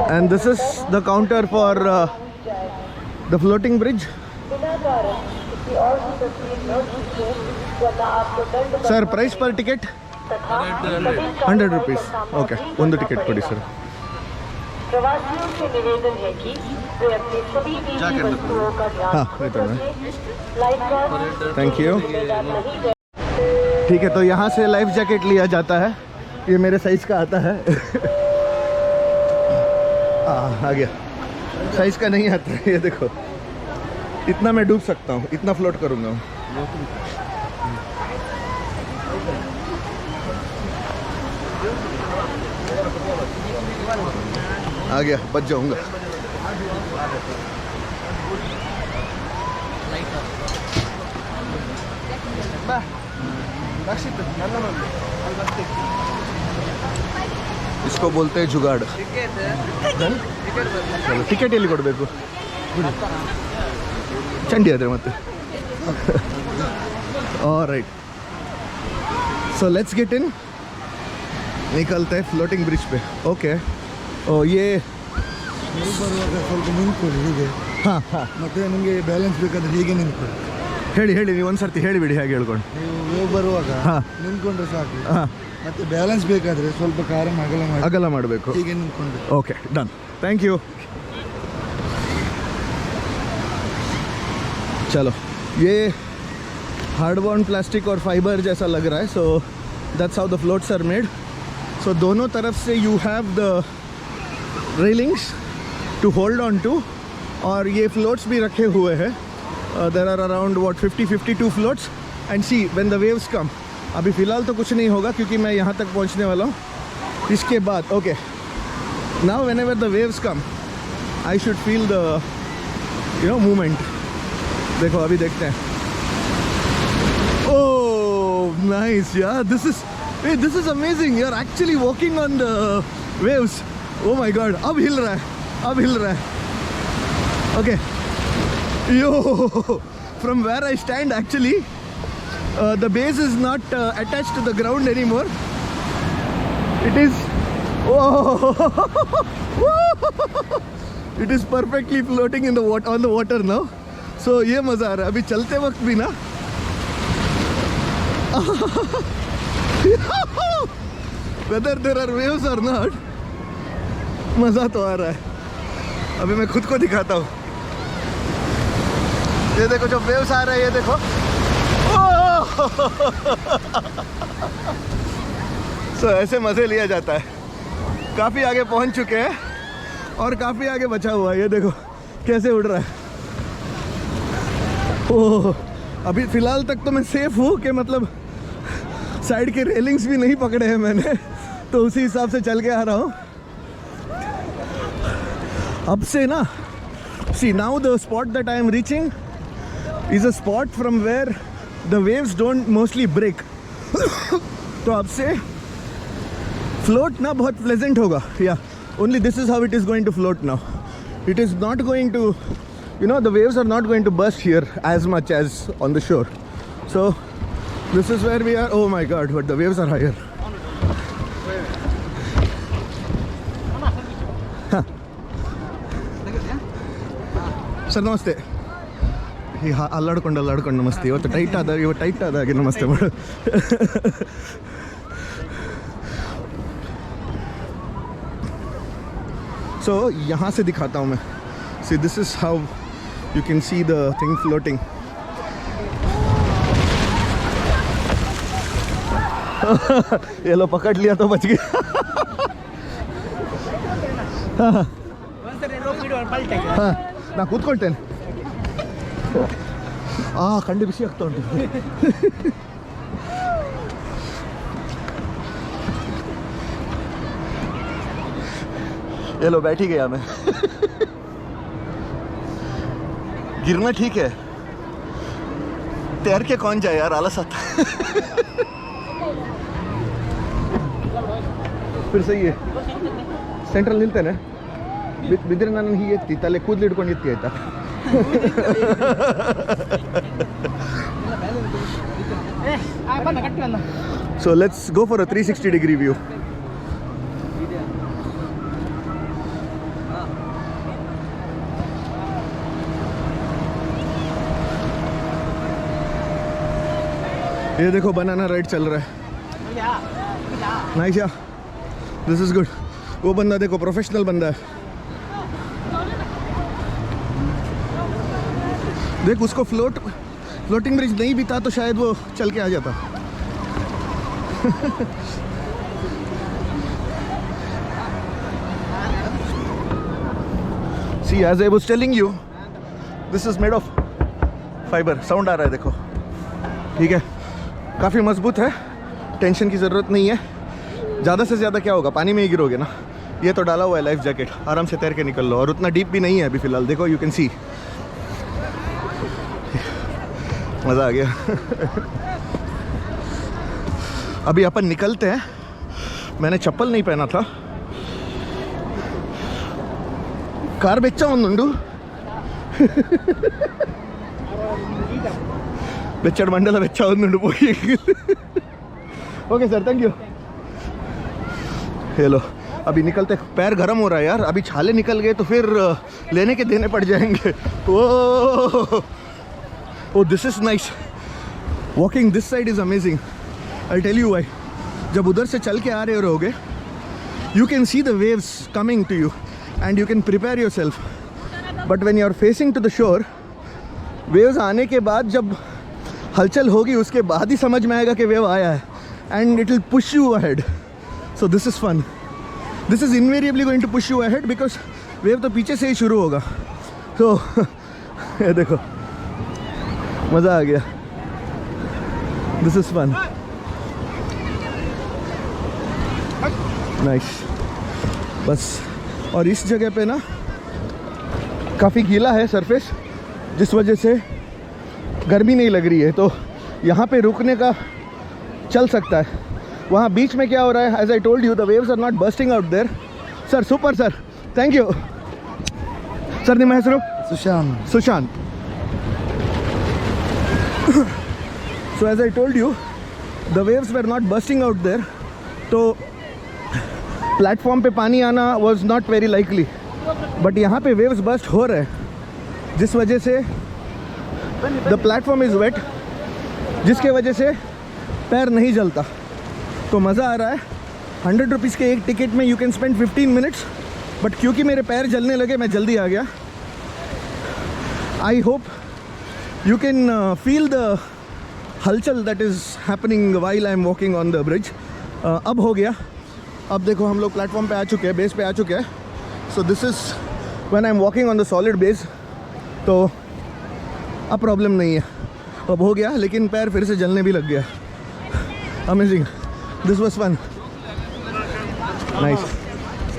And this is the counter for the floating bridge. Sir, price per ticket? 100 rupees. Okay, one ticket kodi sir. प्रवासियों से निवेदन है कि वे अपनी सभी निजी वस्तुओं का ध्यान रखें। Thank you. ठीक है, तो यहाँ से लाइफ जैकेट लिया जाता है। ये मेरे साइज का आता है। आ गया। साइज का नहीं आता है, ये देखो। इतना मैं डूब सकता हूँ, इतना फ्लोट करूँगा। आ गया, बच जाऊंगा। इसको बोलते हैं जुगाड़। टिकेट ಎಲ್ಲಿ ಕೊಡಬೇಕು? ಚಂಡಿ ಆದ್ರೆ ಮತ್ತೆ। Alright, so let's get in. निकलते हैं फ्लोटिंग ब्रिज पे। ओके, ओ ये ಸ್ವಲ್ಪ ನಿಂತ್ಕೊಳ್ಳಿ ಹೀಗೆ। ಹಾಂ ಹಾಂ, ಮತ್ತೆ ನಿಮಗೆ ಬ್ಯಾಲೆನ್ಸ್ ಬೇಕಾದ್ರೆ ಹೀಗೆ ನಿಂತ್ಕೊಳ್ಳಿ। ಹೇಳಿ ನೀವು ಒಂದ್ಸರ್ತಿ ಹೇಳಿಬಿಡಿ ಹೇಗೆ ಹೇಳ್ಕೊಂಡು। ನೀವು ವೇವ್ ಬರುವಾಗ ನಿಂತ್ಕೊಂಡ್ರೆ ಸಾಕು। ಮತ್ತೆ ಬ್ಯಾಲೆನ್ಸ್ ಬೇಕಾದ್ರೆ ಸ್ವಲ್ಪ ಕಾರನ್ನು ಅಗಲ ಮಾಡಬೇಕು, ಹೀಗೆ ನಿಂತ್ಕೊಂಡು। Okay, done, thank you. चलो, ये हार्ड-बोर्न प्लास्टिक और फाइबर जैसा लग रहा है। So that's how the floats are made. सो दोनों तरफ से you have the railings to hold on to, और ये फ्लोट्स भी रखे हुए हैं। There are around 52 floats. And see when the waves come, अभी फ़िलहाल तो कुछ नहीं होगा क्योंकि मैं यहाँ तक पहुँचने वाला हूँ। इसके बाद okay, now whenever the waves come I should feel the movement. देखो अभी देखते हैं। ओह नाइस यार, this is amazing. You are actually walking on the waves. Oh my god, अब हिल रहा है। Okay, yo from where I stand actually the base is not attached to the ground anymore. It is it is perfectly floating in the water, on the water now. So ये मज़ा आ रहा है। अभी चलते वक्त भी ना whether there are waves or not, मज़ा तो आ रहा है। अभी मैं खुद को दिखाता हूँ। ये देखो जो वेव्स आ रहा है, ये देखो। सो ऐसे मज़े लिया जाता है। काफ़ी आगे पहुंच चुके हैं और काफ़ी आगे बचा हुआ है। ये देखो कैसे उड़ रहा है। ओह, अभी फ़िलहाल तक तो मैं सेफ़ हूँ कि मतलब साइड के रेलिंग्स भी नहीं पकड़े हैं मैंने, तो उसी हिसाब से चल के आ रहा हूँ। अब से ना, see now the spot that I am reaching is a spot from where the waves don't mostly break. तो अब से float ना बहुत pleasant होगा। Yeah, only this is how it is going to float now. It is not going to, the waves are not going to burst here as much as on the shore. So this is where we are. Oh my god, but the waves are higher. Sir, namaste. ಅಲ್ಲಾಡ್ಕೊಂಡು ನಮಸ್ತೆ. ಇವತ್ತು tight ಆದಾಗೆ ನಮಸ್ತೆ ಮಾಡು. सो यहाँ से दिखाता हूँ मैं। See this is how you can see the thing floating. ये लो पकड़ लिया तो बच गया। ನಾ ಕೂತ್ಕೊಳ್ತೇನೆ। ಕಂಡು ಬಿಸಿ ಆಗ್ತಾ ಉಂಟು। ये लो बैठ ही गया मैं। गिरना ठीक है, तैर के कौन जाए यार, आलस आता। फिर सही है, ಸೆಂಟ್ರಲ್ ನಿಲ್ತೇನೆ, ಬಿದ್ದರೆ ನಾನು ಹೀಗೆ ಎತ್ತಿ ತಲೆ ಕೂದಲು ಹಿಡ್ಕೊಂಡು ಎತ್ತಿ ಆಯ್ತಾ. So let's go for a 360 degree view. ये देखो बनाना राइड चल रहा है। नाइस या, दिस इज गुड। वो बंदा देखो प्रोफेशनल बंदा है। देख उसको फ्लोटिंग ब्रिज नहीं भी था तो शायद वो चल के आ जाता। See, as I was telling you, this is made of fiber. Sound आ रहा है देखो, ठीक है, काफ़ी मजबूत है, टेंशन की ज़रूरत नहीं है। ज़्यादा से ज़्यादा क्या होगा, पानी में ही गिरोगे ना। ये तो डाला हुआ है लाइफ जैकेट, आराम से तैर के निकल लो। और उतना डीप भी नहीं है अभी फ़िलहाल, देखो यू कैन सी। मज़ा आ गया। अभी अपन निकलते हैं। मैंने चप्पल नहीं पहना था। कार बेचा उन्नुंडू बेचड़ मंडल बेचा उन्नुंडू पोई। Okay sir, thank you. Hello, अभी निकलते। पैर गर्म हो रहा है यार, अभी छाले निकल गए तो फिर लेने के देने पड़ जाएंगे। Oh this is nice. Walking this side is amazing. I tell you why. जब उधर से चल के आ रहे होगे, you can see the waves coming to you and you can prepare yourself, but when you are facing to the shore, waves आने के बाद जब हलचल होगी उसके बाद ही समझ में आएगा कि वेव आया है, and it will push you ahead. So this is fun. This is invariably going to push you ahead because wave तो पीछे से ही शुरू होगा। So ये देखो, मज़ा आ गया। This is fun. Nice. बस। और इस जगह पे ना काफ़ी गीला है सरफेस, जिस वजह से गर्मी नहीं लग रही है, तो यहाँ पे रुकने का चल सकता है। वहाँ बीच में क्या हो रहा है, as I told you, the waves are not bursting out there. Sir super sir, thank you sir. ನಿಮ್ಮ ಹೆಸರು? Sushant. So as I told you, the waves were not bursting out there, तो प्लेटफॉर्म पे पानी आना was not very likely, but यहाँ पे waves burst हो रहे हैं, जिस वजह से द प्लेटफॉर्म इज़ वेट, जिसके वजह से पैर नहीं जलता। तो मज़ा आ रहा है। 100 रुपीज़ के एक टिकट में you can spend 15 minutes, but क्योंकि मेरे पैर जलने लगे मैं जल्दी आ गया। I hope you can feel the हलचल that is happening while I am walking on the bridge. अब हो गया। अब देखो हम लोग प्लेटफॉर्म पे आ चुके हैं, बेस पे आ चुके हैं। So this is when I am walking on the solid base, तो अब प्रॉब्लम नहीं है। अब हो गया, लेकिन पैर फिर से जलने भी लग गया। Amazing, this was fun, nice.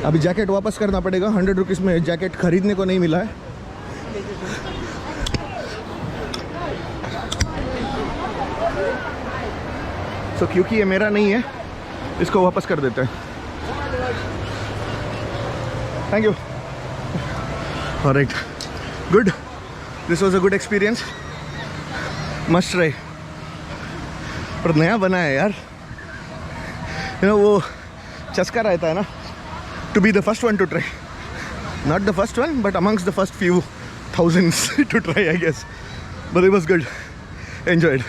अभी जैकेट वापस करना पड़ेगा। 100 रुपीज़ में जैकेट खरीदने को नहीं मिला है। सो क्योंकि ये मेरा नहीं है, इसको वापस कर देते हैं। Thank you. Alright, good, this was a good experience, must try. पर नया बना है यार, यू नो वो चस्का रहता है ना, to be the first one to try, not the first one but amongst the first few thousands to try, I guess, but it was good, enjoyed.